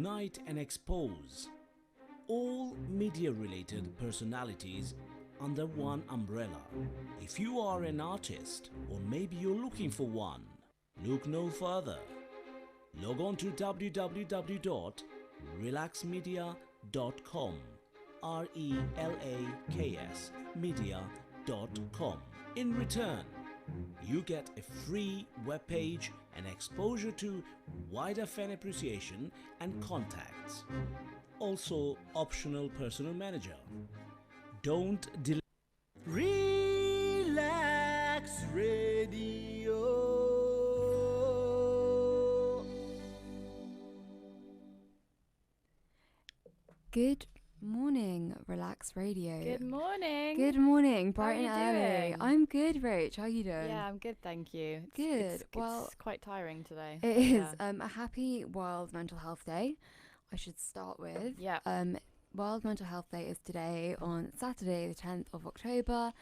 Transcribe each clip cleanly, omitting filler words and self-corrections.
unite and expose all media-related personalities under one umbrella. If you are an artist or maybe you're looking for one, look no further. Log on to www.relaxmedia.com, RELAKS media.com. In return, you get a free webpage and exposure to wider fan appreciation and contacts. Also, optional personal manager. Don't delay. Relax Radio. Good morning, Relax Radio. Good morning. Good morning, bright and How are you early. doing? I'm good, Rach. How are you doing? Yeah, I'm good, thank you. Good. Well, it's quite tiring today. it is Yeah. a happy World Mental Health Day. I should start with. Yeah. World Mental Health Day is today on Saturday, the 10th of October.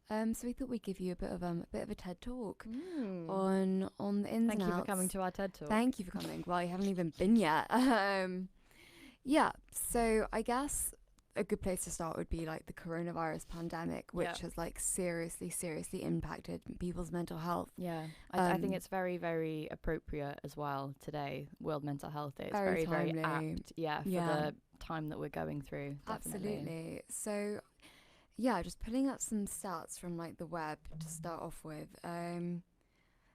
So we thought we'd give you a bit of a TED talk on the ins Thank and you outs. for coming to our TED Talk. Thank you for coming. Well, you haven't even been yet. Yeah, so I guess a good place to start would be like the coronavirus pandemic, which has like seriously impacted people's mental health. Yeah, I think it's very, very appropriate as well today, World Mental Health Day. It's Very very, very timely. apt, for the time that we're going through. Definitely. Absolutely. So, yeah, just pulling up some stats from like the web to start off with.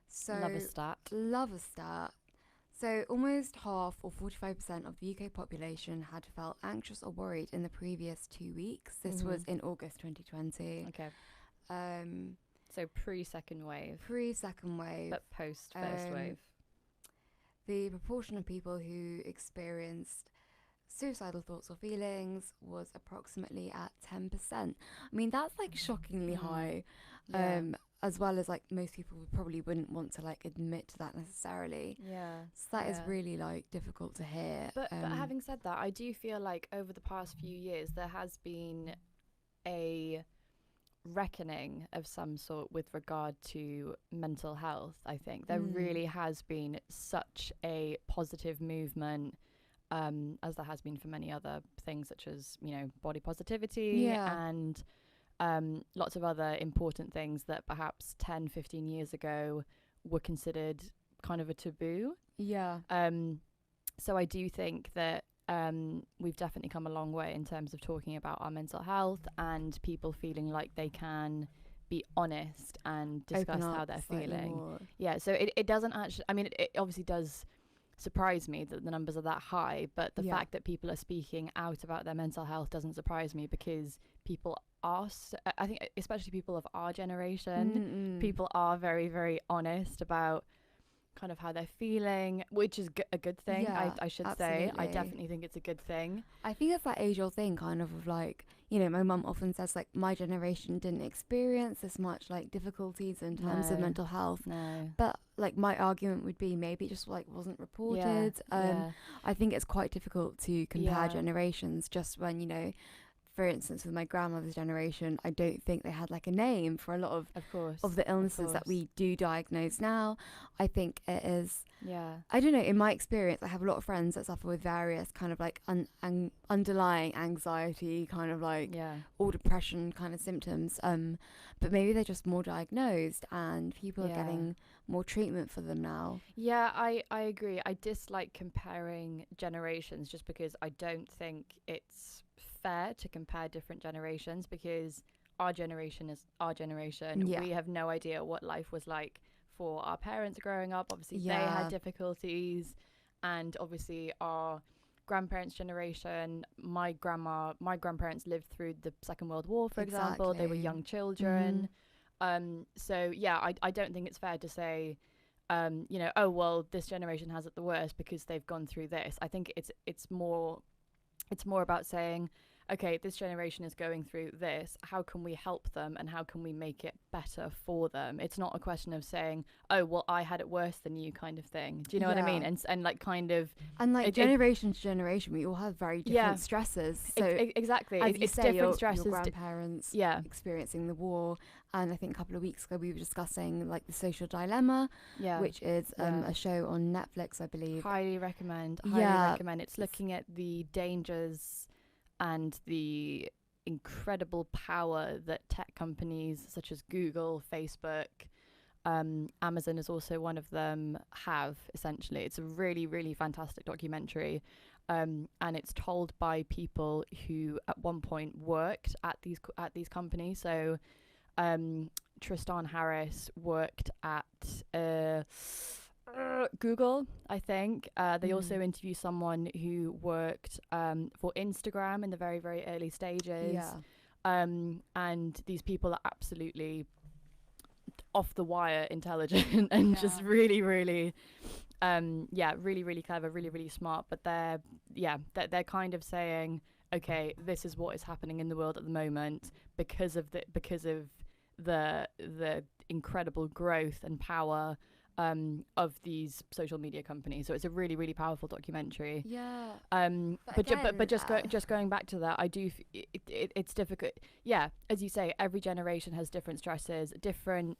So Love a stat. Love a stat. So almost half, or 45% of the UK population had felt anxious or worried in the previous 2 weeks. This was in August 2020. Okay. Um, So pre-second wave, Pre-second wave. but post-first wave. The proportion of people who experienced suicidal thoughts or feelings was approximately at 10%. I mean, that's like shockingly high. Yeah. As well as like most people probably wouldn't want to like admit to that necessarily. Yeah. So that is Yeah. really like difficult to hear. But having said that, I do feel like over the past few years there has been a reckoning of some sort with regard to mental health. I think there really has been such a positive movement, as there has been for many other things, such as, you know, body positivity and lots of other important things that perhaps 10, 15 years ago were considered kind of a taboo. Yeah. So I do think that we've definitely come a long way in terms of talking about our mental health and people feeling like they can be honest and discuss how they're feeling. More. Yeah, so it doesn't actually, I mean, it obviously does surprise me that the numbers are that high, but the fact that people are speaking out about their mental health doesn't surprise me, because people are, I think especially people of our generation, people are very, very honest about kind of how they're feeling, which is a good thing. I should say I definitely think it's a good thing. I think it's that age-old thing kind of like, you know, my mum often says like my generation didn't experience this much like difficulties in terms of mental health. No. But like my argument would be maybe it just like wasn't reported. I think it's quite difficult to compare generations, just when, you know, for instance, with my grandmother's generation, I don't think they had like a name for a lot of the illnesses that we do diagnose now. I think it is, I don't know, in my experience, I have a lot of friends that suffer with various kind of like underlying anxiety, kind of like or depression kind of symptoms. But maybe they're just more diagnosed and people are getting more treatment for them now. Yeah, I agree. I dislike comparing generations just because I don't think it's fair to compare different generations, because our generation is our generation. We have no idea what life was like for our parents growing up. Obviously they had difficulties, and obviously our grandparents' generation, my grandparents lived through the Second World War, for example. They were young children. So yeah, I don't think it's fair to say you know, oh well, this generation has it the worst because they've gone through this. I think it's more about saying, okay, this generation is going through this, how can we help them and how can we make it better for them? It's not a question of saying, oh, well, I had it worse than you kind of thing. Do you know what I mean? And like kind of... And like generation to generation, we all have very different stresses. So exactly. It's different your, stresses. Your grandparents experiencing the war. And I think a couple of weeks ago we were discussing like The Social Dilemma, which is a show on Netflix, I believe. Highly recommend. Highly recommend. It's looking at the dangers and the incredible power that tech companies such as Google, Facebook, Amazon is also one of them, have, essentially. It's a really, really fantastic documentary. And it's told by people who at one point worked at these companies. So Tristan Harris worked at Google, I think. They also interview someone who worked for Instagram in the very, very early stages. And these people are absolutely off the wire intelligent and just really, really, really, really clever, really, really smart. But they're kind of saying, okay, this is what is happening in the world at the moment because of the incredible growth and power of these social media companies. So it's a really, really powerful documentary. But just going back to that, I do it's difficult. As you say, every generation has different stresses, different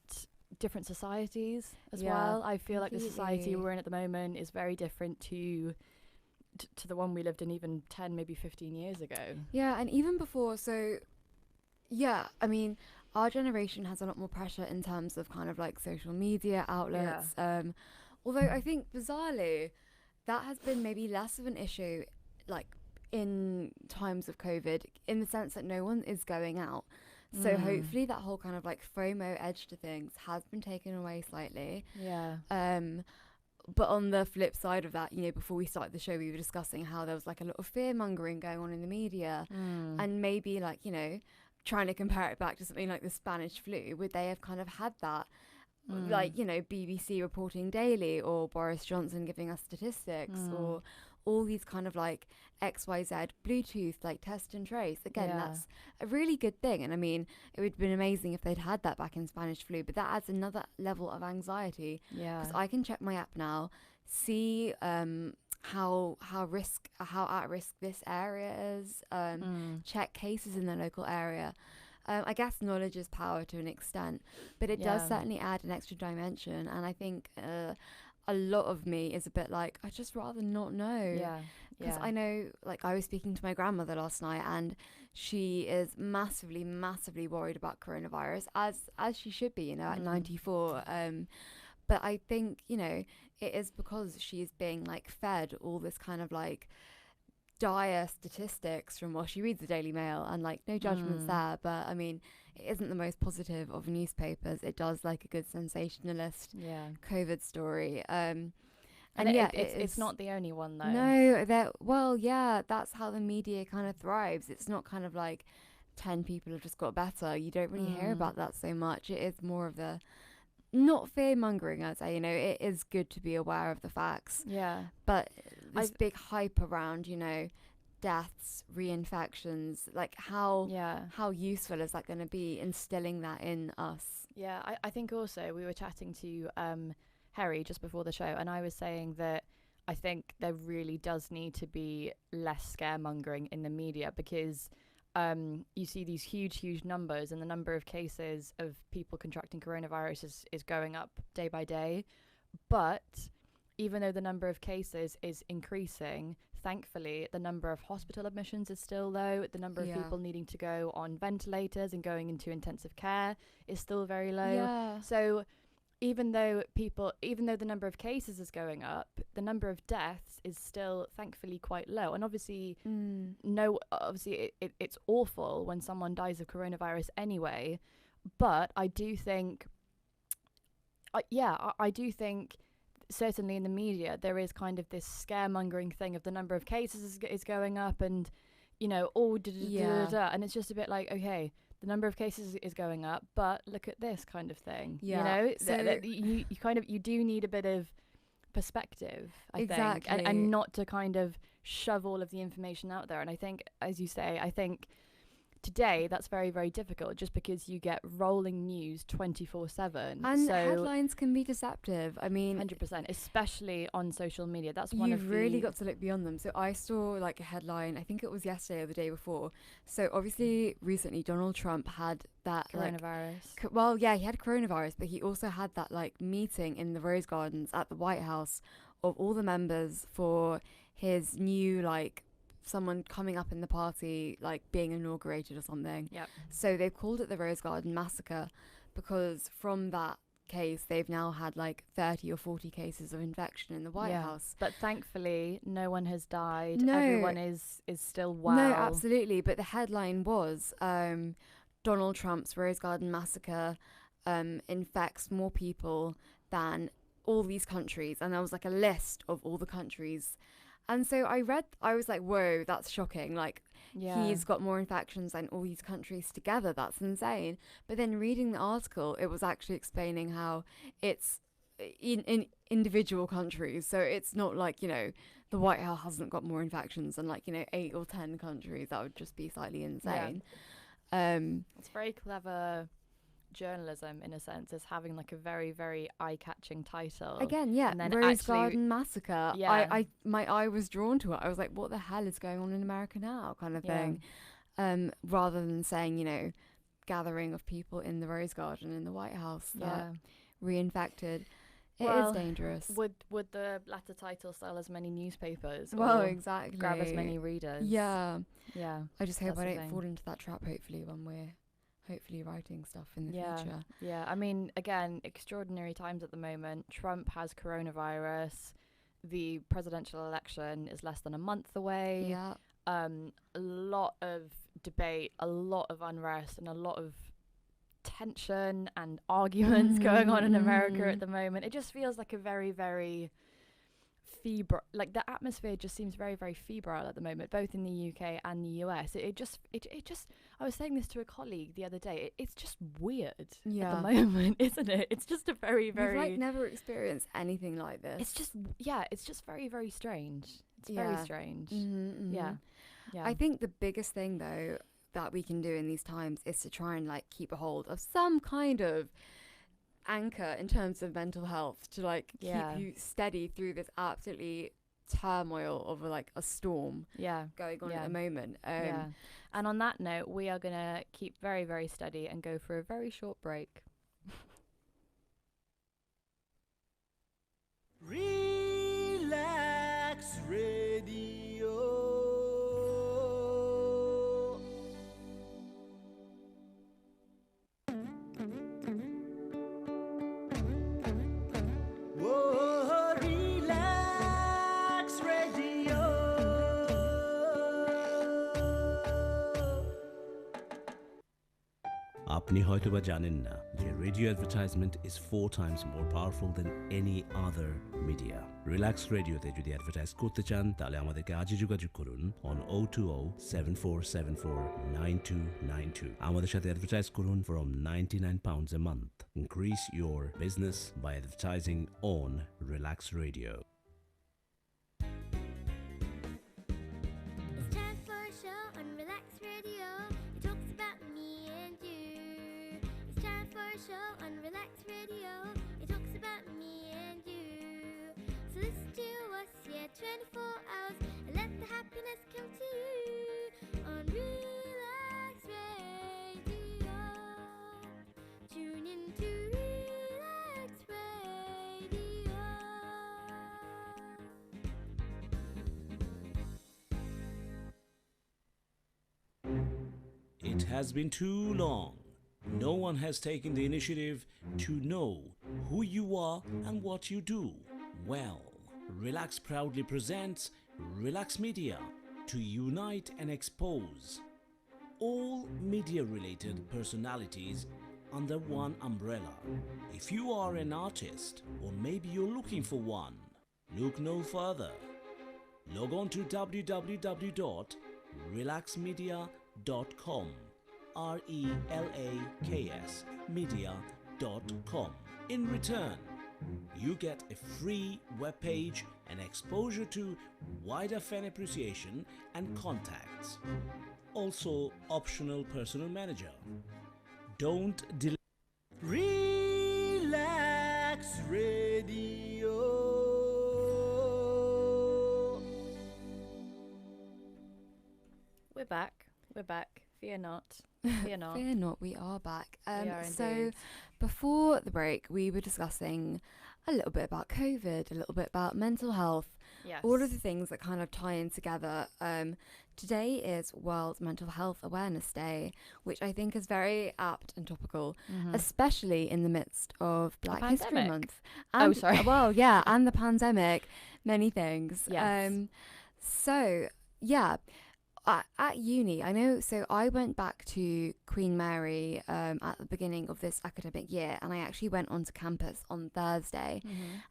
societies as well. I feel like the society we're in at the moment is very different to the one we lived in even 10, maybe 15 years ago. And even before. So I mean, our generation has a lot more pressure in terms of kind of like social media outlets. Although I think bizarrely that has been maybe less of an issue like in times of COVID, in the sense that no one is going out. So hopefully that whole kind of like FOMO edge to things has been taken away slightly. But on the flip side of that, you know, before we started the show, we were discussing how there was like a lot of fear mongering going on in the media, and maybe like, you know, trying to compare it back to something like the Spanish flu, would they have kind of had that, like, you know, BBC reporting daily, or Boris Johnson giving us statistics, or all these kind of like XYZ Bluetooth, like test and trace. Again, that's a really good thing. And I mean, it would have been amazing if they'd had that back in Spanish flu, but that adds another level of anxiety. Because I can check my app now, see how at risk this area is, check cases in the local area. I guess knowledge is power to an extent, but it does certainly add an extra dimension. And I think a lot of me is a bit like, I'd just rather not know. Because I know, like, I was speaking to my grandmother last night, and she is massively, massively worried about coronavirus, as she should be, you know, at 94. But I think, you know, it is because she's being like fed all this kind of like dire statistics from, well, she reads the Daily Mail, and like no judgments there, but I mean, it isn't the most positive of newspapers. It does like a good sensationalist COVID story. And it's not the only one though. No, that's how the media kind of thrives. It's not kind of like 10 people have just got better. You don't really hear about that so much. It is more of the, not fear mongering, I'd say, you know, it is good to be aware of the facts. But this big hype around, you know, deaths, reinfections, like how useful is that going to be instilling that in us? I think also we were chatting to Harry just before the show, and I was saying that I think there really does need to be less scaremongering in the media, because you see these huge numbers, and the number of cases of people contracting coronavirus is going up day by day. But even though the number of cases is increasing, thankfully the number of hospital admissions is still low. The number of people needing to go on ventilators and going into intensive care is still very low. So even though the number of cases is going up, the number of deaths is still thankfully quite low. And obviously, it's awful when someone dies of coronavirus anyway. But I do think, I do think certainly in the media there is kind of this scaremongering thing of the number of cases is going up, and you know, and it's just a bit like, okay, the number of cases is going up, but look at this kind of thing. You know, so you do need a bit of perspective, I think, and not to kind of shove all of the information out there. And I think, as you say, I think today that's very, very difficult, just because you get rolling news 24/7, and so headlines can be deceptive. I mean, 100%, especially on social media. That's one of you've really got to look beyond them. So I saw like a headline, I think it was yesterday or the day before. So obviously recently Donald Trump had that coronavirus. Well, yeah, he had coronavirus, but he also had that like meeting in the Rose Gardens at the White House of all the members for his new like someone coming up in the party, like being inaugurated or something. Yep. So they've called it the Rose Garden Massacre because from that case they've now had like 30 or 40 cases of infection in the White House. But thankfully no one has died. No. Everyone is still well. No, absolutely. But the headline was Donald Trump's Rose Garden Massacre infects more people than all these countries, and there was like a list of all the countries. And so I was like, whoa, that's shocking. Like, he's got more infections than all these countries together. That's insane. But then reading the article, it was actually explaining how it's in individual countries. So it's not like, you know, the White House hasn't got more infections than like, you know, 8 or 10 countries. That would just be slightly insane. Yeah. It's very clever journalism in a sense, is having like a very, very eye-catching title. Again, yeah, Rose Garden Massacre. Yeah. My eye was drawn to it. I was like, what the hell is going on in America now, kind of thing. Rather than saying, you know, gathering of people in the Rose Garden in the White House that reinfected. It is dangerous. Would the latter title sell as many newspapers? Well, exactly. Grab as many readers? Yeah. Yeah. I just hope I don't fall into that trap, hopefully, when we're hopefully writing stuff in the future. Yeah, I mean, again, extraordinary times at the moment. Trump has coronavirus. The presidential election is less than a month away. Yeah. A lot of debate, a lot of unrest, and a lot of tension and arguments going on in America at the moment. It just feels like a very, very febrile, like the atmosphere just seems very, very febrile at the moment, both in the UK and the US. It just I was saying this to a colleague the other day, it's just weird at the moment, isn't it? It's just a very, very... We've like never experienced anything like this. It's just very, very strange. It's very strange. Yeah. I think the biggest thing though that we can do in these times is to try and like keep a hold of some kind of anchor in terms of mental health to like keep you steady through this absolutely turmoil of like a storm going on at the moment. And on that note, we are going to keep very, very steady and go for a very short break. Relax Radio. আপনি হয়তোবা জানেন না যে radio advertisement is 4 times more powerful than any other media. Relax রেডিওতে যদি advertise করতে চান তাহলে আমাদেরকে আজই যোগাযোগ করুন on 020-7474-9292. আমাদের সাথে অ্যাডভার্টাইজ করুন from £99 a month. Increase your business by advertising on Relax Radio. It has been too long. No one has taken the initiative to know who you are and what you do. Well, Relax proudly presents Relax Media to unite and expose all media-related personalities under one umbrella. If you are an artist or maybe you're looking for one, look no further. Log on to www.relaxmedia.com, RELAKS media.com. In return, you get a free webpage and exposure to wider fan appreciation and contacts. Also, optional personal manager. Don't delay. Relax Radio. We're back. Fear not. Fear not. Fear not, we are back. We are so indeed. before the break, we were discussing a little bit about COVID, a little bit about mental health, Yes. all of the things that kind of tie in together. Today is World Mental Health Awareness Day, which I think is very apt and topical, especially in the midst of Black History pandemic. Month. Oh, And, sorry. Well, yeah, and the pandemic, many things. Yes. So, yeah. At uni, I know, so I went back to Queen Mary at the beginning of this academic year, and I actually went onto campus on Thursday.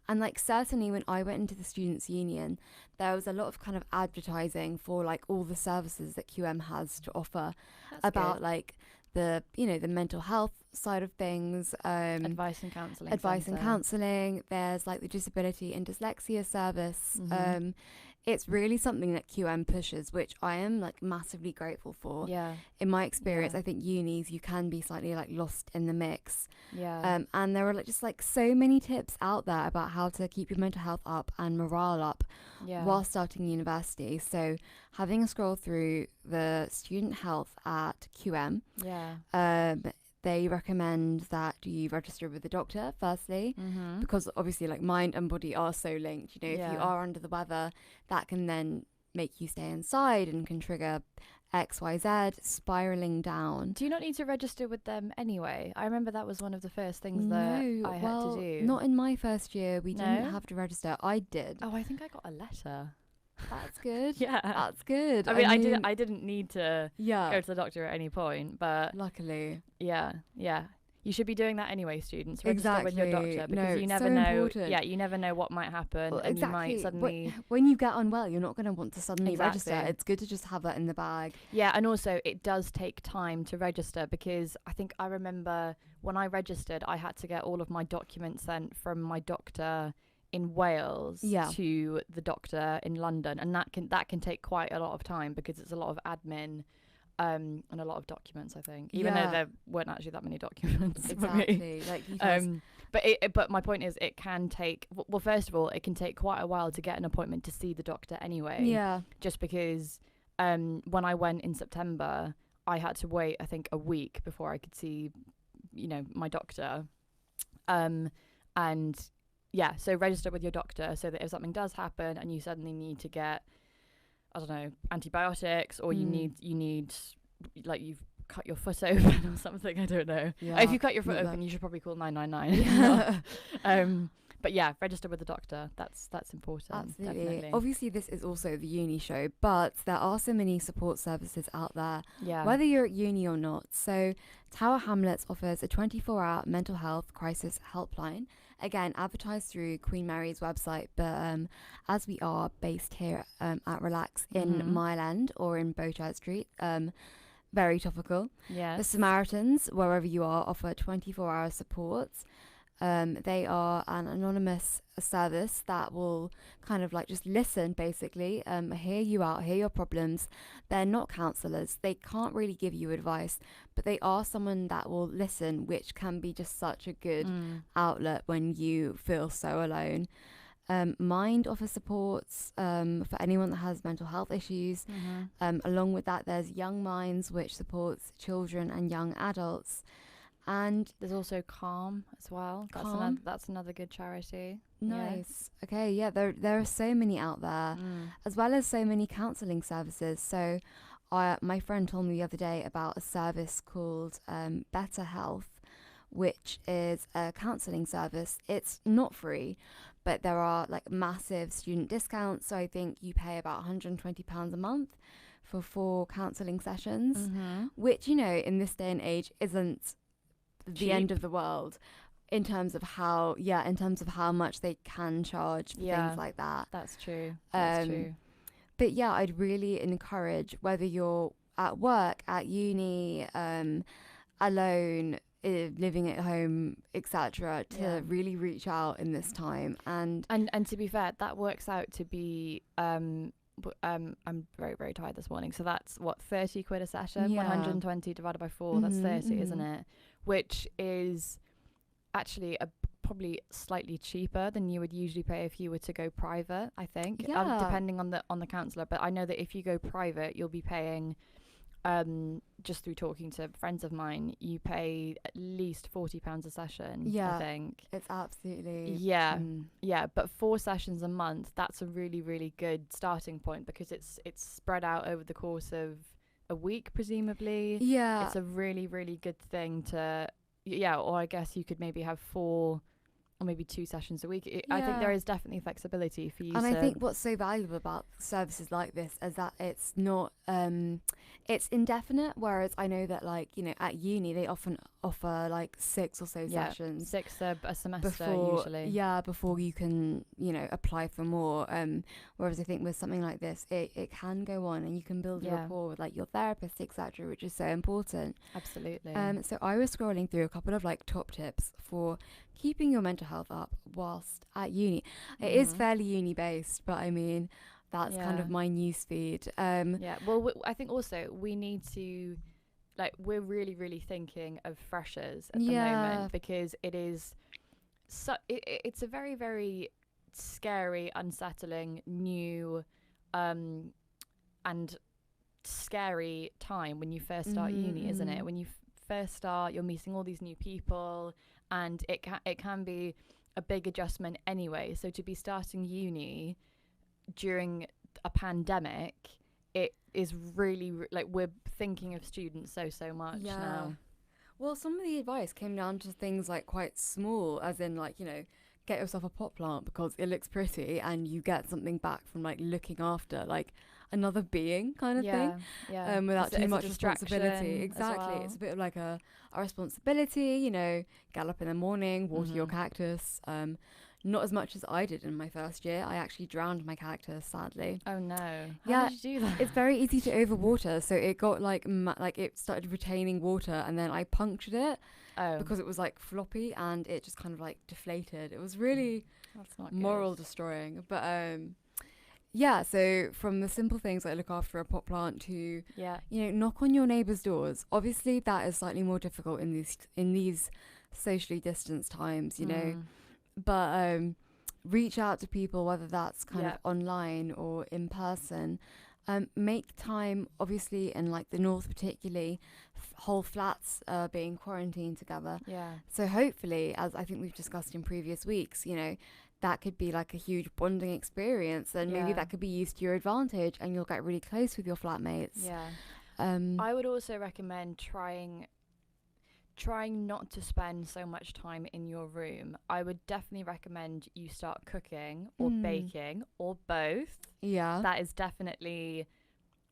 And like certainly when I went into the Students' Union, there was a lot of kind of advertising for like all the services that QM has to offer. That's about good. like the, you know, the mental health side of things. Advice and counselling. Advice and counselling. There's like the disability and dyslexia service. It's really something that QM pushes, which I am like massively grateful for. Yeah. In my experience, Yeah. I think unis, you can be slightly like lost in the mix. Yeah. And there are like, just like so many tips out there about how to keep your mental health up and morale up while starting university. So having a scroll through the student health at QM, they recommend that you register with a doctor firstly, because obviously like mind and body are so linked. You know, if you are under the weather, that can then make you stay inside and can trigger XYZ spiraling down. Do you not need to register with them anyway? I remember that was one of the first things that I had to do. Not in my first year. We didn't have to register. I did. Oh, I think I got a letter. That's good. Yeah. That's good. I mean, I didn't need to go to the doctor at any point, but luckily. Yeah. You should be doing that anyway, students. Register with your Exactly. doctor, because No, you never so know. important. Yeah, you never know what might happen, and you might suddenly. When you get unwell, you're not going to want to suddenly Exactly. register. It's good to just have that in the bag. Yeah, and also it does take time to register, because I think I remember when I registered, I had to get all of my documents sent from my doctor in Wales to the doctor in London, and that can take quite a lot of time, because it's a lot of admin. And a lot of documents, I think, even though there weren't actually that many documents for me. Like but my point is, it can take. Well, first of all, it can take quite a while to get an appointment to see the doctor anyway. Yeah. Just because, when I went in September, I had to wait, I think, a week before I could see, my doctor. And yeah, so register with your doctor so that if something does happen and you suddenly need to get, I don't know, antibiotics, or you need like you've cut your foot open or something, I don't know. Yeah. If you cut your foot open, you should probably call 999. But yeah, register with the doctor. That's important. Absolutely. Definitely. Obviously, this is also the UNI-Show, but there are so many support services out there, Yeah. whether you're at uni or not. So Tower Hamlets offers a 24-hour mental health crisis helpline. Again, advertised through Queen Mary's website, but as we are based here at Relax in Mile End or in Beauchurch Street, very topical. Yes. The Samaritans, wherever you are, offer 24-hour support. They are an anonymous service that will kind of like just listen, basically, hear you out, hear your problems. They're not counsellors. They can't really give you advice, but they are someone that will listen, which can be just such a good outlet when you feel so alone. Mind offers supports for anyone that has mental health issues. Along with that, there's Young Minds, which supports children and young adults. And there's also Calm as well. That's another good charity. Nice. Yeah. Okay, yeah, there are so many out there, as well as so many counselling services. So my friend told me the other day about a service called Better Health, which is a counselling service. It's not free, but there are like massive student discounts. So I think you pay about £120 a month for 4 counselling sessions, which, in this day and age isn't the end of the world in terms of how much they can charge for things like that. That's true. True. But yeah, I'd really encourage, whether you're at work, at uni, alone, living at home, etc., to really reach out in this time. And to be fair, that works out to be I'm very, very tired this morning, so that's what, 30 quid a session. 120 divided by 4, that's 30, isn't it? Which is actually probably slightly cheaper than you would usually pay if you were to go private, I think, depending on the counsellor. But I know that if you go private, you'll be paying, just through talking to friends of mine, you pay at least £40 a session. I think it's absolutely but 4 sessions a month, that's a really, really good starting point, because it's spread out over the course of a week, presumably. It's a really, really good thing to or I guess you could maybe have 4 or maybe 2 sessions a week. I think there is definitely flexibility for you. And I think what's so valuable about services like this is that it's not it's indefinite, whereas I know that, like, you know, at uni they often offer like 6 or so sessions, 6 a semester usually, before you can, you know, apply for more, whereas I think with something like this, it can go on and you can build a rapport with like your therapist, etc., which is so important. Absolutely. So I was scrolling through a couple of like top tips for keeping your mental health up whilst at uni. It is fairly uni based, but I mean, that's kind of my news feed. Well, I think also we need to, like, we're really, really thinking of freshers at the moment, because it is it's a very, very scary, unsettling, new and scary time when you first start uni, isn't it? When you first start, you're meeting all these new people, and it can be a big adjustment anyway. So to be starting uni during a pandemic, it is really like, we're thinking of students so much now. Well, some of the advice came down to things like quite small, as in, like, you know, get yourself a pot plant because it looks pretty and you get something back from like looking after like another being kind of thing, without too much responsibility. Exactly. Well. It's a bit of like a responsibility, you know, get up in the morning, water your cactus. Not as much as I did in my first year. I actually drowned my cactus, sadly. Oh no. How did you do that? It's very easy to overwater, so it got like it started retaining water, and then I punctured it because it was like floppy and it just kind of like deflated. It was really moral destroying. But so from the simple things like look after a pot plant to you know, knock on your neighbours' doors. Obviously that is slightly more difficult in these socially distanced times, you know. But reach out to people, whether that's kind of online or in person. Make time, obviously, in like the north particularly, whole flats being quarantined together. So hopefully, as I think we've discussed in previous weeks, you know, that could be like a huge bonding experience, and maybe that could be used to your advantage and you'll get really close with your flatmates. I would also recommend trying not to spend so much time in your room. I would definitely recommend you start cooking or baking or both. That is definitely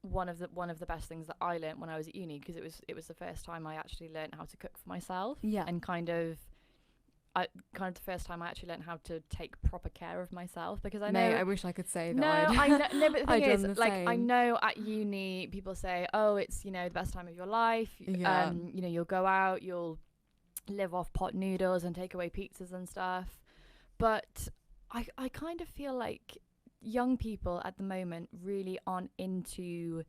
one of the best things that I learned when I was at uni, because it was the first time I actually learned how to cook for myself. And kind of the first time I actually learned how to take proper care of myself, because I know I wish I could say that. No, but the thing is, like, I know at uni people say, oh, it's, you know, the best time of your life. You know, you'll go out, you'll live off pot noodles and takeaway pizzas and stuff. But I kind of feel like young people at the moment really aren't into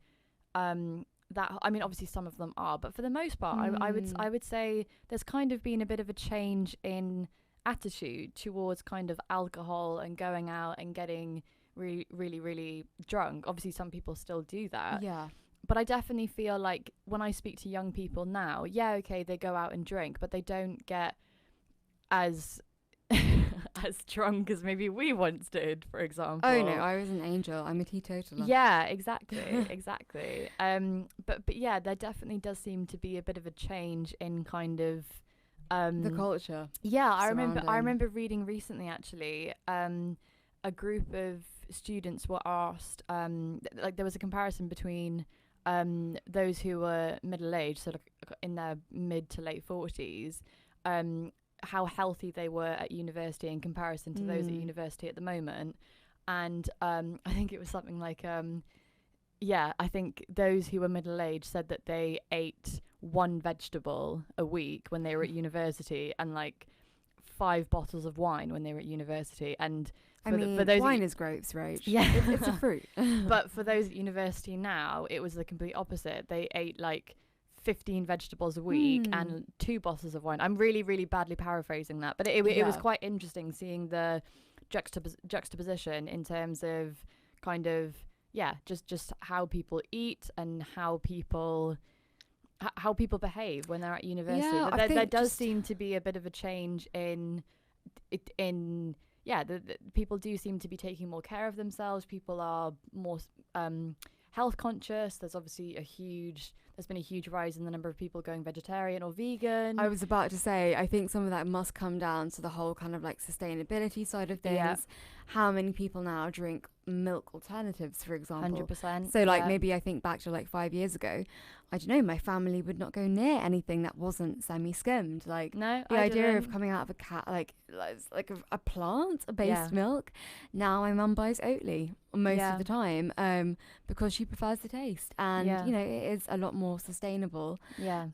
that. I mean, obviously some of them are, but for the most part, I would say there's kind of been a bit of a change in attitude towards kind of alcohol and going out and getting really, really, really drunk. Obviously some people still do that. But I definitely feel like when I speak to young people now, okay, they go out and drink, but they don't get as as drunk as maybe we once did, for example. Oh no, I was an angel. I'm a teetotaler. Yeah, exactly. But yeah, there definitely does seem to be a bit of a change in kind of the culture. Yeah, I remember reading recently actually, a group of students were asked, like there was a comparison between those who were middle-aged, sort of in their mid to late 40s, how healthy they were at university in comparison to those at university at the moment. And I think it was something like I think those who were middle-aged said that they ate one vegetable a week when they were at university, and like 5 bottles of wine when they were at university. And for those wine is grapes, right? Yeah. It's a fruit. But for those at university now, it was the complete opposite. They ate like 15 vegetables a week and 2 bottles of wine. I'm really, really badly paraphrasing that, but it was quite interesting seeing the juxtaposition in terms of kind of, just how people eat and how people behave when they're at university. Yeah, there does seem to be a bit of a change in the people do seem to be taking more care of themselves. People are more health conscious. There's obviously there's been a huge rise in the number of people going vegetarian or vegan. I was about to say, I think some of that must come down to the whole kind of like sustainability side of things. Yeah. How many people now drink milk alternatives, for example? 100%. So like maybe I think back to like 5 years ago, I don't know, my family would not go near anything that wasn't semi-skimmed. Like no, the idea of coming out of a cat, like a plant-based milk. Now my mum buys Oatly most of the time because she prefers the taste, and you know, it is a lot more sustainable.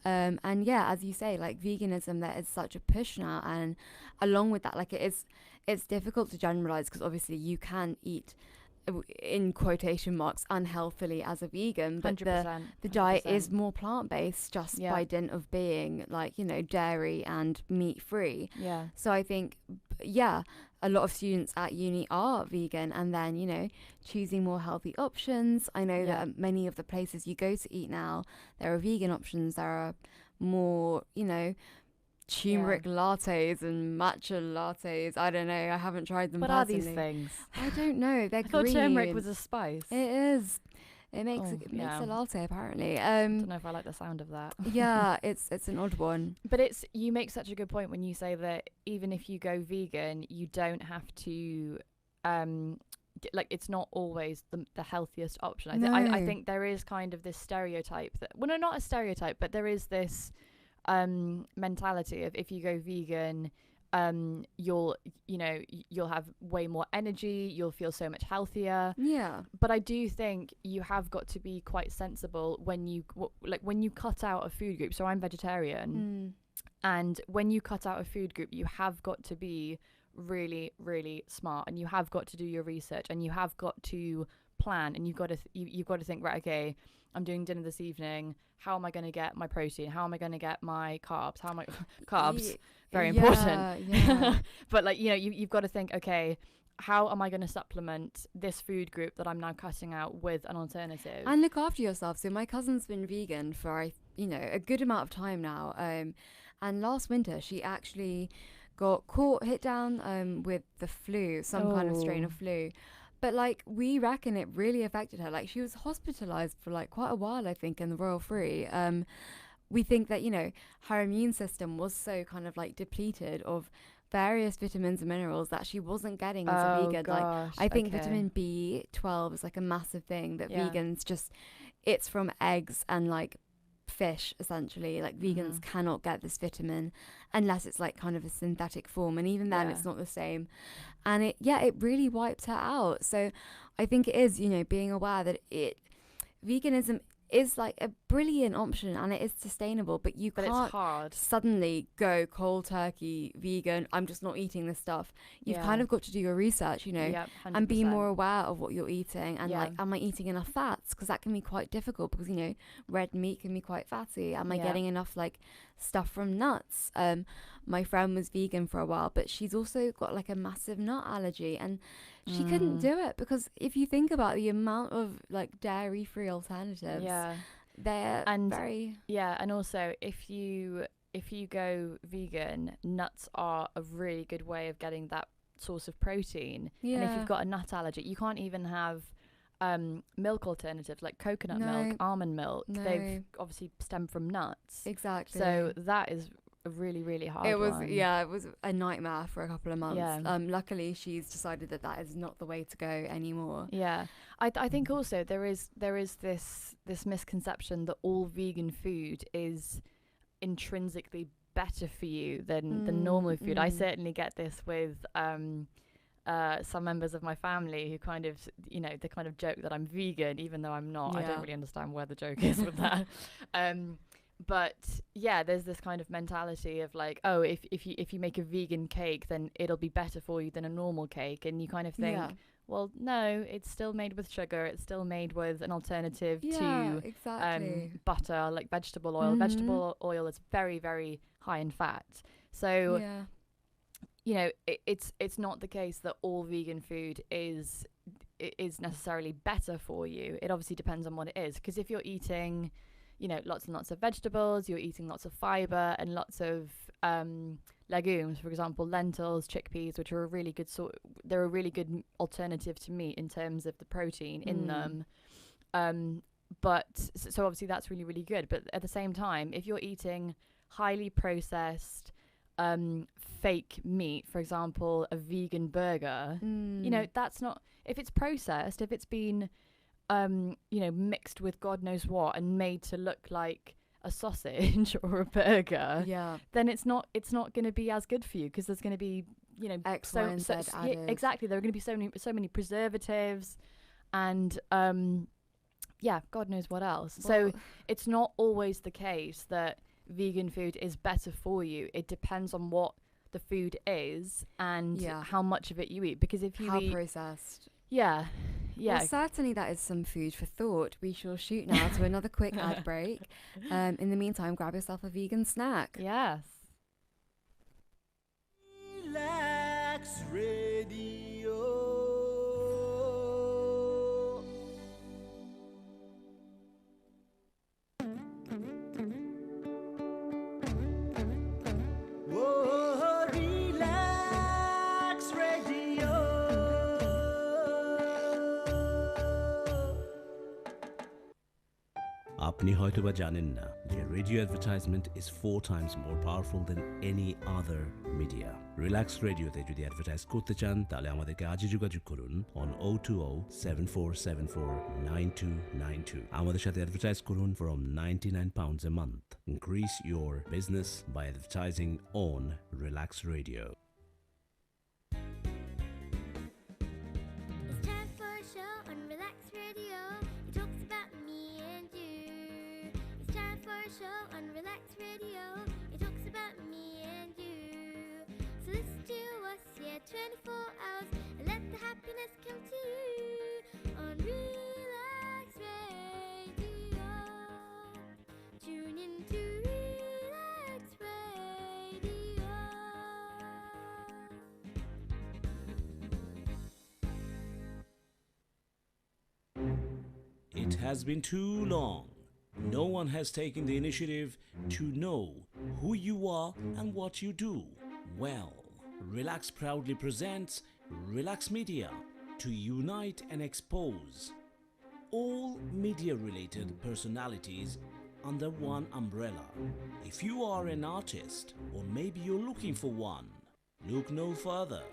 And as you say, like veganism, there is such a push now, and along with that, like it's difficult to generalize because obviously you can eat in quotation marks unhealthily as a vegan, but 100%, the diet is more plant-based just by dint of being like, you know, dairy and meat free. So I think a lot of students at uni are vegan, and then, you know, choosing more healthy options. I know that many of the places you go to eat now, there are vegan options. There are more, you know, turmeric lattes and matcha lattes. I don't know. I haven't tried them. What personally. Are these things? I don't know. They're I thought green. turmeric was a spice. It is. It makes a latte apparently. I don't know if I like the sound of that. Yeah, it's an odd one. But you make such a good point when you say that even if you go vegan, you don't have to like, it's not always the healthiest option. I think there is kind of this stereotype that, well, no, not a stereotype, but there is this mentality of if you go vegan, you'll have way more energy, you'll feel so much healthier. But I do think you have got to be quite sensible when you cut out a food group. So I'm vegetarian, and when you cut out a food group, you have got to be really, really smart, and you have got to do your research, and you have got to plan, and you've got to think, right, okay, I'm doing dinner this evening. How am I going to get my protein? How am I going to get my carbs? How am I carbs? Very important. But like, you know, you've got to think, okay, how am I going to supplement this food group that I'm now cutting out with an alternative? And look after yourself. So my cousin's been vegan for, a good amount of time now. And last winter she actually got hit down with the flu, some kind of strain of flu. But like, we reckon it really affected her. Like, she was hospitalized for like quite a while, I think, in the Royal Free. We think that, you know, her immune system was so kind of like depleted of various vitamins and minerals that she wasn't getting as a vegan. Gosh, like, I think vitamin B12 is like a massive thing that vegans it's from eggs and like fish, essentially. Like, vegans cannot get this vitamin unless it's like kind of a synthetic form, and even then it's not the same. And it really wiped her out. So I think it is, you know, being aware that veganism is like a brilliant option and it is sustainable, but can't it's hard. Suddenly go cold turkey vegan. I'm just not eating this stuff. You've kind of got to do your research, you know, and be more aware of what you're eating, and like, am I eating enough fats? Because that can be quite difficult, because, you know, red meat can be quite fatty. Am I getting enough like stuff from nuts? My friend was vegan for a while, but she's also got like a massive nut allergy, and she couldn't do it, because if you think about the amount of like dairy-free alternatives, they're very and also if you go vegan, nuts are a really good way of getting that source of protein. And if you've got a nut allergy, you can't even have milk alternatives like coconut milk, almond milk. They've obviously stemmed from nuts. Exactly. So that is a really, really hard one. It was a nightmare for a couple of months. Luckily she's decided that is not the way to go anymore. I think also there is this misconception that all vegan food is intrinsically better for you than normal food. I certainly get this with some members of my family who kind of, you know, they kind of joke that I'm vegan even though I'm not. I don't really understand where the joke is with that. But yeah, there's this kind of mentality of like, oh, if you make a vegan cake, then it'll be better for you than a normal cake, and you kind of think, well, no, it's still made with sugar. It's still made with an alternative to butter, like vegetable oil. Vegetable oil is very, very high in fat. So, you know, it's not the case that all vegan food is necessarily better for you. It obviously depends on what it is. Because if you're eating, you know, lots and lots of vegetables, you're eating lots of fiber and lots of legumes, for example, lentils, chickpeas, which are a really good they're a really good alternative to meat in terms of the protein in them. But so obviously that's really, really good. But at the same time, if you're eating highly processed fake meat, for example, a vegan burger, you know, that's not, if it's processed, if it's been you know, mixed with God knows what and made to look like a sausage or a burger, then it's not going to be as good for you, because there's going to be, you know, X, Y, and Z added. Exactly, there are going to be so many preservatives and God knows what else. Well, so it's not always the case that vegan food is better for you. It depends on what the food is and how much of it you eat, because if you eat processed. Well, certainly that is some food for thought. We shall shoot now to another quick ad break. In the meantime, grab yourself a vegan snack. Yes. Relax Radio. Whoa, Relax Radio. আপনি হয়তোবা জানেন না যে radio advertisement is 4 times more powerful than any other media. Relax রেডিওতে যদি advertise করতে চান তাহলে আমাদেরকে আজই যোগাযোগ করুন on 020-7474-9292. আমাদের সাথে অ্যাডভার্টাইজ করুন from £99 a month. Increase your business by advertising on Relax Radio. It's time for a show on Relax Radio. It talks about me and you. It's time for a show on Relax Radio. It talks about me and you. So listen to us, 24 hours, and let the happiness come to you on Relax Radio. Tune in to Relax Radio. It has been too long. No one has taken the initiative to know who you are and what you do. Well, Relax proudly presents Relax Media to unite and expose all media-related personalities under one umbrella. If you are an artist or maybe you're looking for one, look no further.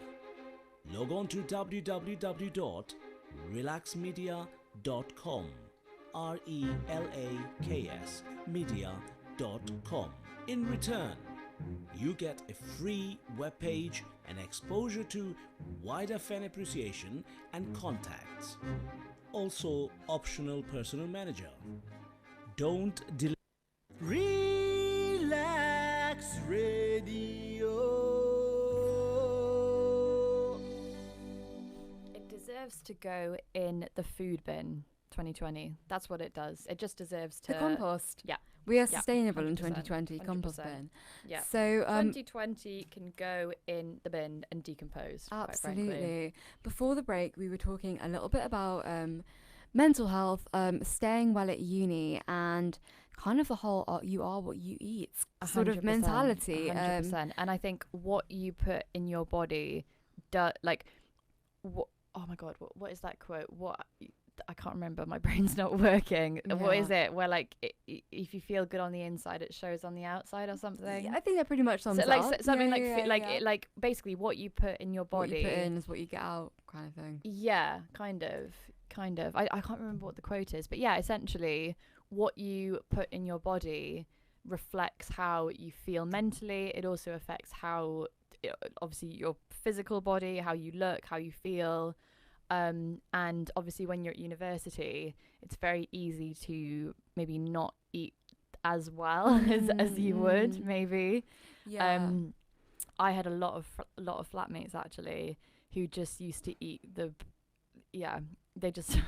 Log on to www.relaxmedia.com, RELAKS media.com. In return, you get a free webpage and exposure to wider fan appreciation and contacts. Also, optional personal manager. Don't delay. Relax Radio. It deserves to go in the food bin 2020. That's what it does. It just deserves to... The compost. Yeah. We are sustainable in 2020, 100%. compost bin. Yeah. So 2020 can go in the bin and decompose. Absolutely. Before the break, we were talking a little bit about mental health, staying well at uni, and kind of the whole you are what you eat sort of mentality. 100%. And I think what you put in your body, oh my God, what is that quote? I can't remember. My brain's not working. Yeah. What is it? Where like if you feel good on the inside, it shows on the outside or something. Yeah, I think that pretty much sums it up. Something like basically what you put in your body. What you put in is what you get out, kind of thing. Yeah, kind of. I can't remember what the quote is, but yeah, essentially what you put in your body reflects how you feel mentally. It also affects how obviously your physical body, how you look, how you feel. And obviously when you're at university, it's very easy to maybe not eat as well as you would maybe. Yeah. I had a lot of flatmates actually who just used to eat they just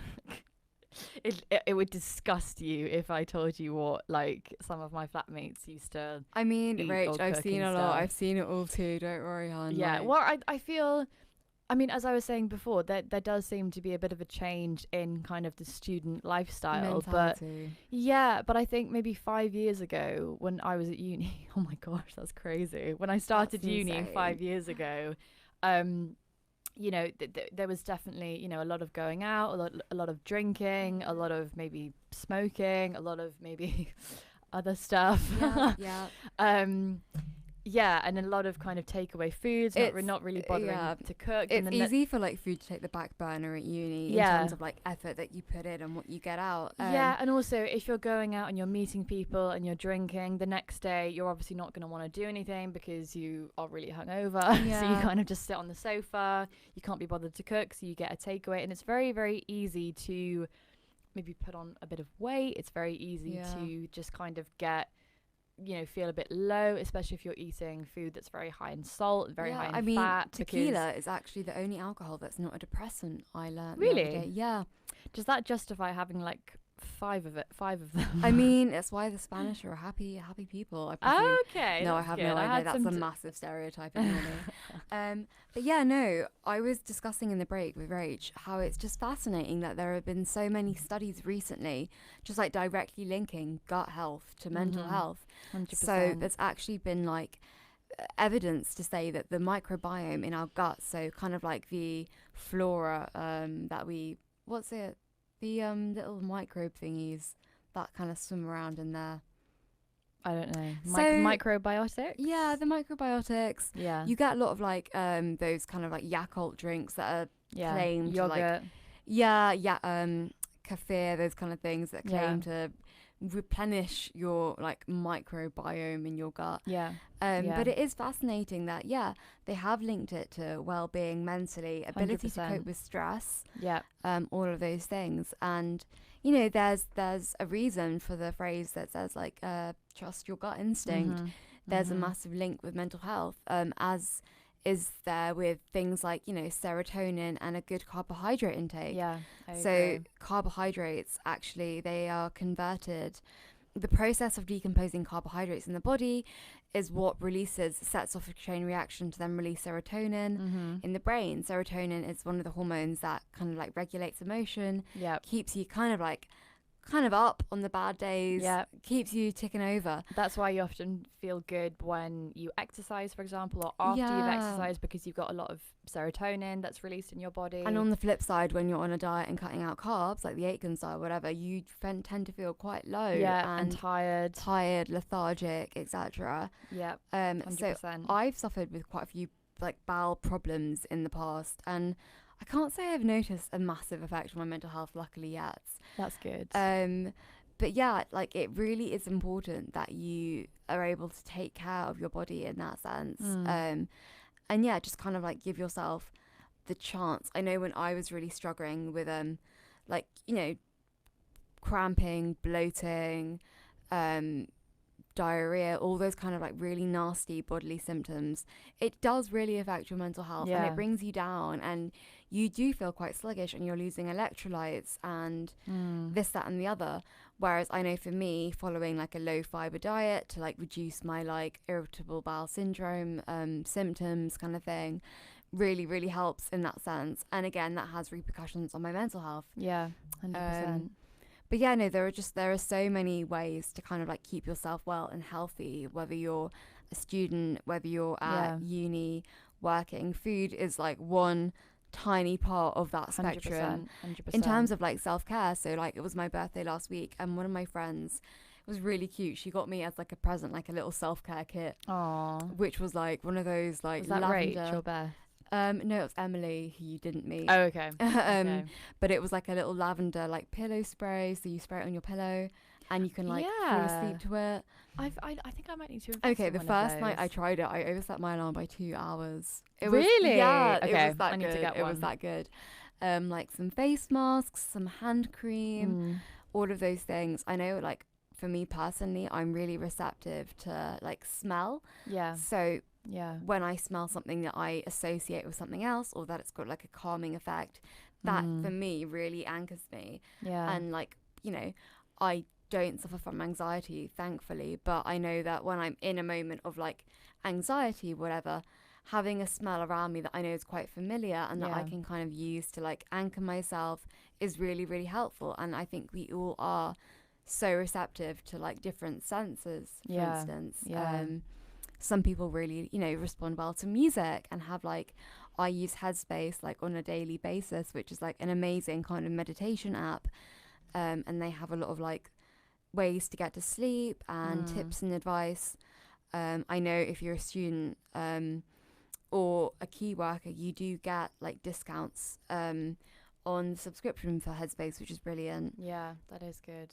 it would disgust you if I told you what like some of my flatmates used to I mean, Rach, I've seen a lot. stuff. I've seen it all too. Don't worry, hon. Yeah. Like, Well, I feel, I mean, as I was saying before, there does seem to be a bit of a change in kind of the student lifestyle. mentality. But I think maybe 5 years ago when I was at uni, oh my gosh, that's crazy. When I started That's uni insane. 5 years ago, you know, there was definitely, you know, a lot of going out, a lot of drinking, a lot of maybe smoking, a lot of maybe other stuff. Yeah. Yeah, and a lot of kind of takeaway foods, not really bothering to cook. It's and easy for like food to take the back burner at uni in terms of like effort that you put in and what you get out. Yeah, and also if you're going out and you're meeting people and you're drinking, the next day you're obviously not going to want to do anything because you are really hungover. Yeah. So you kind of just sit on the sofa. You can't be bothered to cook, so you get a takeaway, and it's very, very easy to maybe put on a bit of weight. It's very easy to just kind of get, you know, feel a bit low, especially if you're eating food that's very high in salt, very high in fat. Tequila is actually the only alcohol that's not a depressant, I learned. Really? Yeah. Does that justify having like five of them? I mean, that's why the Spanish are happy people, I presume. Okay. No, I have no idea. That's a massive stereotype anyway. But yeah, no, I was discussing in the break with Rach how it's just fascinating that there have been so many studies recently just like directly linking gut health to mental health. 100%. So there's actually been like evidence to say that the microbiome in our gut, so kind of like the flora that we, what's it? The little microbe thingies that kind of swim around in there. I don't know. So, Microbiotics? Yeah, the microbiotics. Yeah. You get a lot of like those kind of like Yakult drinks that are claimed to yogurt. kefir, those kind of things that claim to replenish your like microbiome in your gut. But it is fascinating that they have linked it to well-being mentally, ability 100%. to cope with stress, Yeah. all of those things. And you know, there's a reason for the phrase that says like trust your gut instinct. There's a massive link with mental health, as is there with things like, you know, serotonin and a good carbohydrate intake. Yeah. So agree. carbohydrates, actually, they are converted. The process of decomposing carbohydrates in the body is what sets off a chain reaction to then release serotonin in the brain. Serotonin is one of the hormones that kind of like regulates emotion, keeps you kind of up on the bad days, keeps you ticking over. That's why you often feel good when you exercise, for example, or after you've exercised, because you've got a lot of serotonin that's released in your body. And on the flip side, when you're on a diet and cutting out carbs, like the Aitken style, whatever, you tend to feel quite low and tired, lethargic, etc. Yeah, 100%. So I've suffered with quite a few like bowel problems in the past, and I can't say I've noticed a massive effect on my mental health, luckily, yet. That's good. But yeah, like it really is important that you are able to take care of your body in that sense. And yeah, just kind of like give yourself the chance. I know when I was really struggling with like, you know, cramping, bloating, diarrhea, all those kind of like really nasty bodily symptoms, it does really affect your mental health, and it brings you down, and you do feel quite sluggish, and you're losing electrolytes and this, that and the other. Whereas I know for me, following like a low fiber diet to like reduce my like irritable bowel syndrome symptoms kind of thing really, really helps in that sense. And again, that has repercussions on my mental health. 100%. But yeah, no, there are so many ways to kind of like keep yourself well and healthy, whether you're a student, whether you're at uni, working. Food is like one tiny part of that spectrum 100%. in terms of like self-care. So like it was my birthday last week, and one of my friends, it was really cute, she got me as like a present like a little self-care kit. Aww. Which was like one of those like was that lavender. Rach or Beth? No, it was Emily, who you didn't meet. Oh, okay. Okay. But it was like a little lavender like pillow spray, so you spray it on your pillow and you can like fall asleep to it. I think I might need to invest Okay, in the one first of night I those. tried it, I overslept my alarm by 2 hours. It Really? Was, yeah, Okay, it was that I need good. to get it one. was that good. Like some face masks, some hand cream, all of those things. I know like for me personally, I'm really receptive to like smell. Yeah. So yeah, when I smell something that I associate with something else, or that it's got like a calming effect, that for me really anchors me. Yeah. And like, you know, I don't suffer from anxiety, thankfully, but I know that when I'm in a moment of like anxiety, whatever, having a smell around me that I know is quite familiar and that I can kind of use to like anchor myself is really, really helpful. And I think we all are so receptive to like different senses, for instance. Some people really, you know, respond well to music and have like, I use Headspace like on a daily basis, which is like an amazing kind of meditation app. And they have a lot of like ways to get to sleep and tips and advice. I know if you're a student or a key worker, you do get like discounts on the subscription for Headspace, which is brilliant. Yeah, that is good.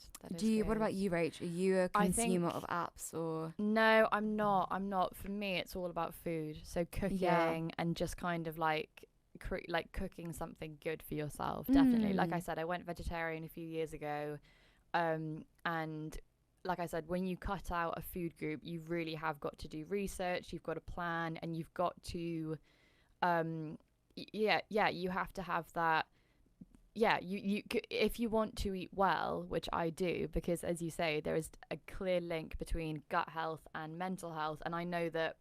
What about you, Rach? Are you a consumer of apps or? No, I'm not. For me, it's all about food. So cooking and just kind of like cooking something good for yourself. Definitely. Like I said, I went vegetarian a few years ago. And like I said, when you cut out a food group, you really have got to do research. You've got to plan, and you've got to, you have to have that. Yeah, you if you want to eat well, which I do, because as you say, there is a clear link between gut health and mental health. And I know that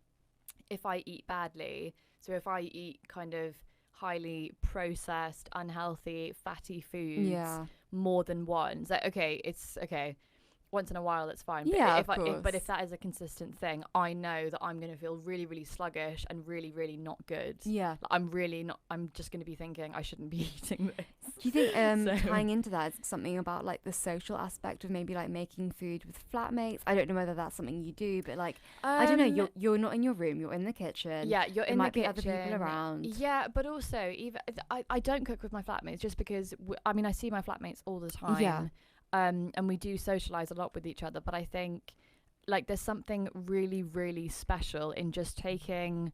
if I eat badly, so if I eat kind of highly processed, unhealthy, fatty foods more than once, like, it's okay. Once in a while, it's fine. But if that is a consistent thing, I know that I'm going to feel really, really sluggish and really, really not good. Yeah. I'm really not, I'm just going to be thinking I shouldn't be eating this. Do you think tying into that is something about like the social aspect of maybe like making food with flatmates? I don't know whether that's something you do, but like, I don't know, you're not in your room, you're in the kitchen. Yeah, you're in the kitchen. There might be other people around. Yeah, but also, even I don't cook with my flatmates just because, I mean, I see my flatmates all the time. Yeah. And we do socialize a lot with each other, but I think like there's something really, really special in just taking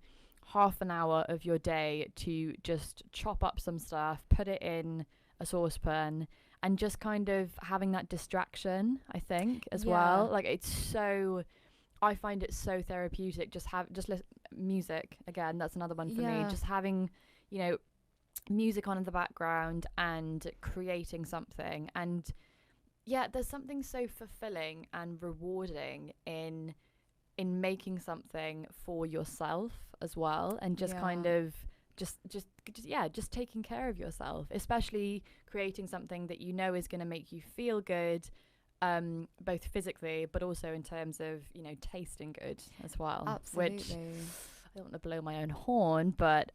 half an hour of your day to just chop up some stuff, put it in a saucepan, and just kind of having that distraction, I think, as well. Like I find it so therapeutic. Just music again. That's another one for me. Just having, you know, music on in the background and creating something. And yeah, there's something so fulfilling and rewarding in making something for yourself as well, and just kind of just taking care of yourself, especially creating something that you know is going to make you feel good, both physically but also in terms of, you know, tasting good as well. Absolutely. Which I don't want to blow my own horn, but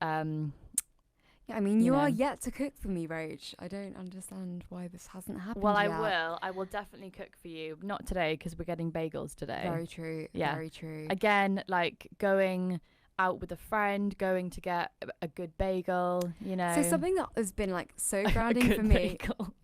yeah, I mean, you are yet to cook for me, Rach. I don't understand why this hasn't happened Well, yet. I will definitely cook for you. Not today, because we're getting bagels today. Very true. Yeah. Very true. Again, like going out with a friend, going to get a good bagel, you know. So something that has been like so grounding for me.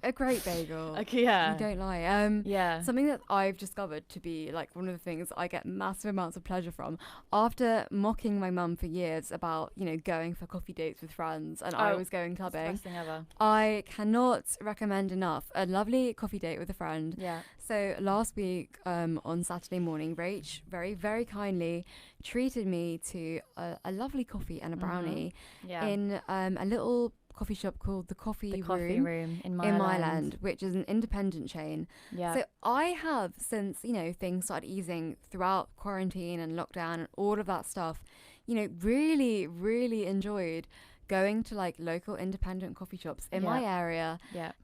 A great bagel. Okay, yeah. You don't lie. Yeah. Something that I've discovered to be like one of the things I get massive amounts of pleasure from, after mocking my mum for years about, you know, going for coffee dates with friends and I was going clubbing. That's the best thing ever. I cannot recommend enough a lovely coffee date with a friend. Yeah. So last week on Saturday morning, Rach very, very kindly treated me to a lovely coffee and a brownie in a little coffee shop called the Coffee Room in Myland, which is an independent chain. Yeah. So I have, since, you know, things started easing throughout quarantine and lockdown and all of that stuff, you know, really, really enjoyed going to like local independent coffee shops in my area,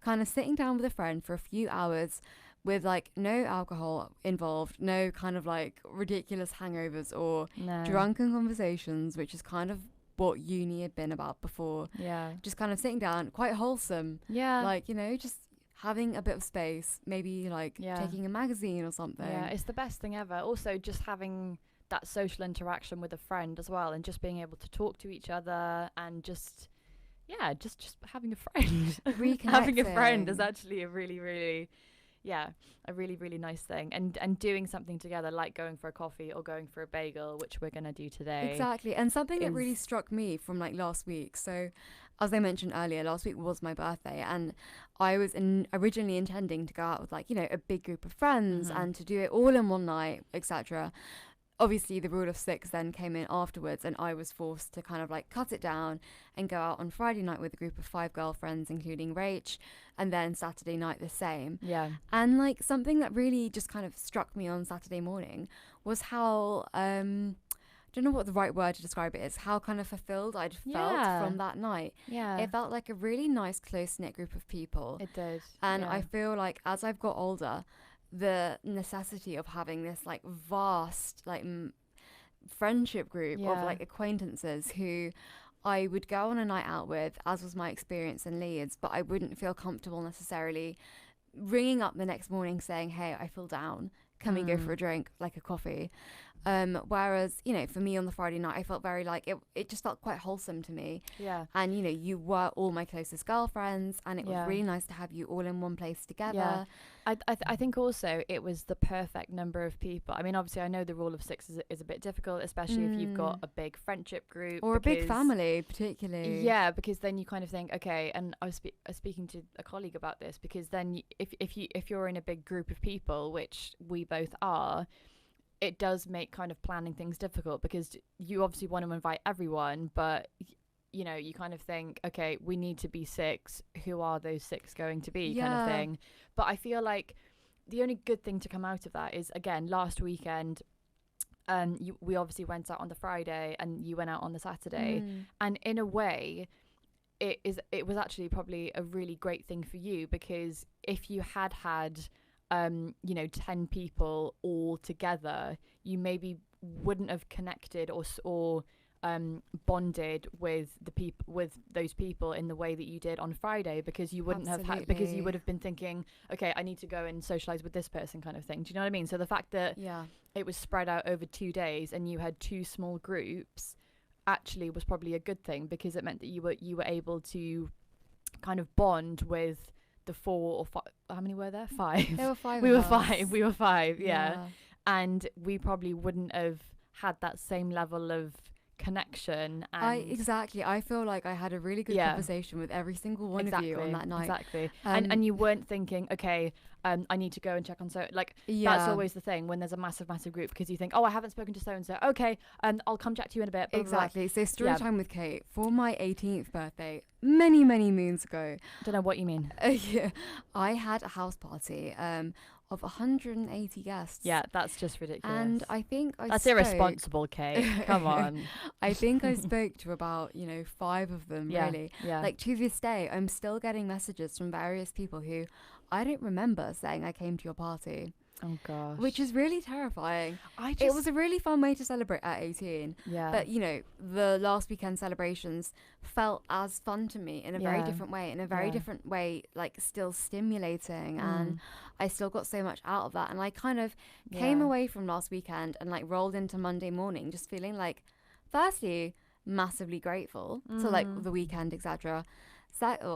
kind of sitting down with a friend for a few hours with like no alcohol involved, no kind of like ridiculous hangovers or drunken conversations, which is kind of what uni had been about before. Yeah. Just kind of sitting down, quite wholesome. Yeah. Like, you know, just having a bit of space, maybe like taking a magazine or something. Yeah, it's the best thing ever. Also, just having that social interaction with a friend as well, and just being able to talk to each other and just having a friend. Having a friend is actually a really, really a really, really nice thing, and doing something together, like going for a coffee or going for a bagel, which we're gonna do today. Exactly. And something that really struck me from like last week, so as I mentioned earlier, last week was my birthday, and I was originally intending to go out with, like, you know, a big group of friends and to do it all in one night, etc. Obviously, the rule of 6 then came in afterwards, and I was forced to kind of like cut it down and go out on Friday night with a group of 5 girlfriends, including Rach, and then Saturday night the same. Yeah. And like something that really just kind of struck me on Saturday morning was how don't know what the right word to describe it is, how kind of fulfilled I'd felt from that night. Yeah. It felt like a really nice, close-knit group of people. It did. And I feel like as I've got older, the necessity of having this like vast like friendship group of like acquaintances who I would go on a night out with, as was my experience in Leeds, but I wouldn't feel comfortable necessarily ringing up the next morning saying, hey, I feel down, can we go for a drink, like a coffee? Whereas, you know, for me on the Friday night, I felt very like it just felt quite wholesome to me. Yeah. And, you know, you were all my closest girlfriends, and it was really nice to have you all in one place together. Yeah. I think also it was the perfect number of people. I mean, obviously, I know the rule of 6 is a bit difficult, especially if you've got a big friendship group. Or a big family, particularly. Yeah, because then you kind of think, okay, and I was speaking to a colleague about this, because then if you're in a big group of people, which we both are, it does make kind of planning things difficult, because you obviously want to invite everyone, but you know, you kind of think, okay, we need to be 6. Who are those 6 going to be, kind of thing. But I feel like the only good thing to come out of that is, again, last weekend, we obviously went out on the Friday and you went out on the Saturday. And in a way, it was actually probably a really great thing for you, because if you had you know, 10 people all together, you maybe wouldn't have connected or bonded with those people in the way that you did on Friday, because you wouldn't have had, because you would have been thinking, okay, I need to go and socialize with this person, kind of thing. Do you know what I mean? So the fact that it was spread out over 2 days and you had 2 small groups actually was probably a good thing, because it meant that you were able to kind of bond with the 4 or 5. How many were there? 5. There were 5. We were 5. Yeah. And we probably wouldn't have had that same level of connection. And I feel like I had a really good conversation with every single one of you on that night. Exactly. And you weren't thinking, okay, I need to go and check on that's always the thing when there's a massive group, because you think, oh, I haven't spoken to so and so, okay, I'll come chat to you in a bit, blah, exactly. blah, blah. So story time with Kate, for my 18th birthday many moons ago, don't know what you mean. I had a house party of 180 guests. Yeah, that's just ridiculous. And I think that's irresponsible, Kate. Come on. I think I spoke to about 5 of them. Really. Yeah. Like, to this day, I'm still getting messages from various people who I don't remember saying I came to your party. Oh gosh. Which is really terrifying. It was a really fun way to celebrate at 18. Yeah. But the last weekend celebrations felt as fun to me in a very different way. In a very different way, like still stimulating, and I still got so much out of that. And I kind of came away from last weekend and like rolled into Monday morning just feeling like, firstly, massively grateful to like the weekend, etc.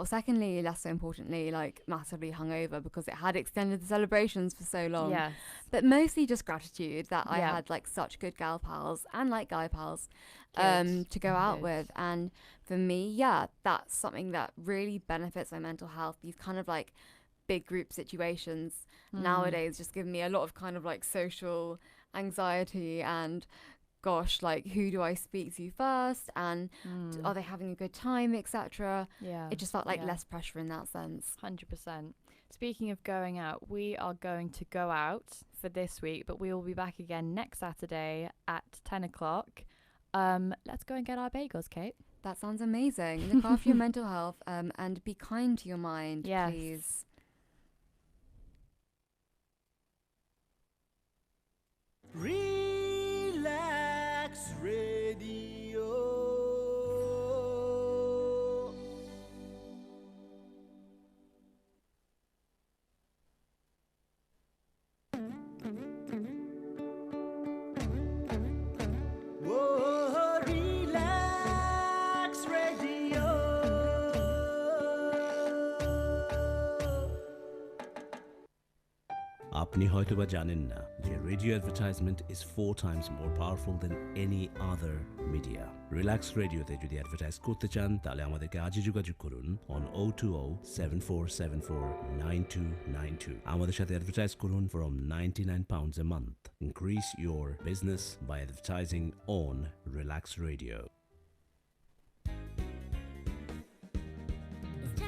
Secondly, less so importantly, like massively hungover, because it had extended the celebrations for so long. Yes. But mostly just gratitude that I had like such good gal pals and like guy pals to go out with. And for me, that's something that really benefits my mental health. These kind of like big group situations nowadays just give me a lot of kind of like social anxiety and gosh, like who do I speak to first, and are they having a good time, etc. It just felt like less pressure in that sense. 100%. Speaking of going out, we are going to go out for this week, but we will be back again next Saturday at 10 o'clock. Let's go and get our bagels, Kate. That sounds amazing. Look after your mental health and be kind to your mind, please. Relax Radio. Whoa, relax radio. আপনি হয়তোবা জানেন না যে radio advertisement is 4 times more powerful than any other media. Relax রেডিওতে যদি advertise করতে চান তাহলে আমাদেরকে আজই যোগাযোগ করুন on 020-7474-9292. আমাদের সাথে অ্যাডভার্টাইজ করুন from £99 a month. Increase your business by advertising on Relax Radio.